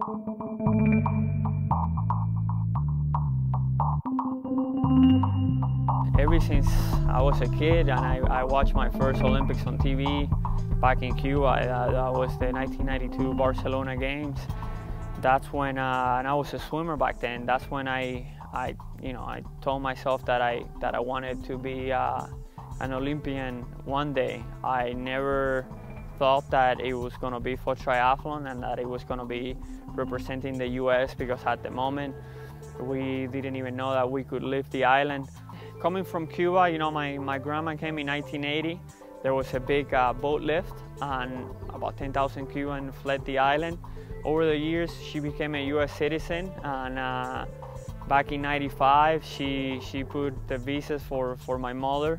Ever since I was a kid and I watched my first Olympics on TV back in Cuba, that was the 1992 Barcelona Games. That's when, and I was a swimmer back then, that's when I told myself that I wanted to be an Olympian one day. I never thought that it was going to be for triathlon and that it was going to be representing the US, because at the moment we didn't even know that we could leave the island. Coming from Cuba, my grandma came in 1980. There was a big boat lift and about 10,000 Cubans fled the island. Over the years, she became a US citizen, and back in 95, she put the visas for my mother.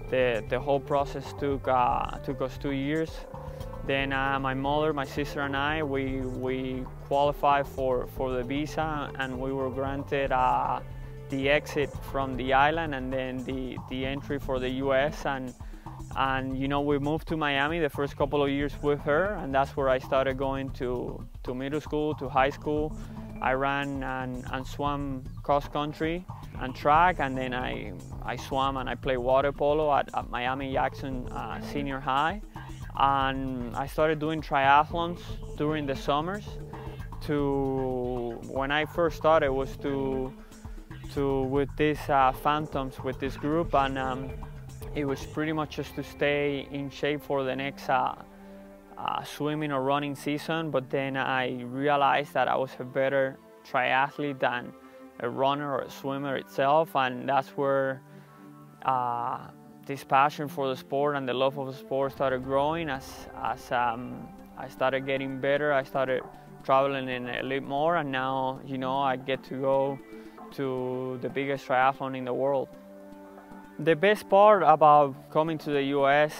The whole process took us 2 years. Then my mother, my sister and I, we qualified for the visa, and we were granted the exit from the island and then the entry for the US. And we moved to Miami the first couple of years with her, and that's where I started going to middle school, to high school. I ran and swam cross country and track, and then I swam and I played water polo at Miami-Jackson Senior High. And I started doing triathlons during the summers. When I first started was with these Phantoms, with this group, and it was pretty much just to stay in shape for the next swimming or running season. But then I realized that I was a better triathlete than a runner or a swimmer itself, and that's where this passion for the sport and the love of the sport started growing. As I started getting better, I started traveling in a little more, and now I get to go to the biggest triathlon in the world. The best part about coming to the US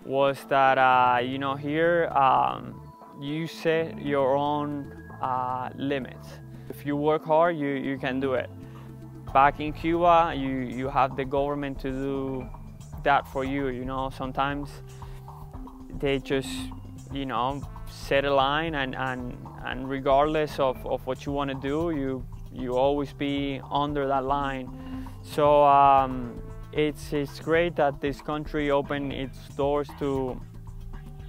was that here you set your own limits. If you work hard, you can do it. Back in Cuba, you have the government to do that for you. Sometimes they just set a line, and regardless of what you want to do, you always be under that line. So it's great that this country opened its doors to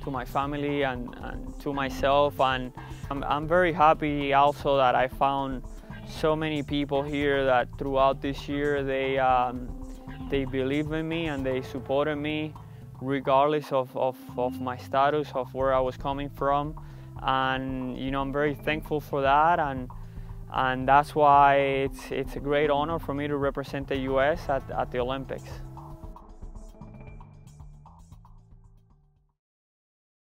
my family and to myself, and I'm very happy also that I found so many people here that throughout this year they believe in me and they supported me regardless of my status, of where I was coming from, and I'm very thankful for that, and that's why it's a great honor for me to represent the US at the Olympics.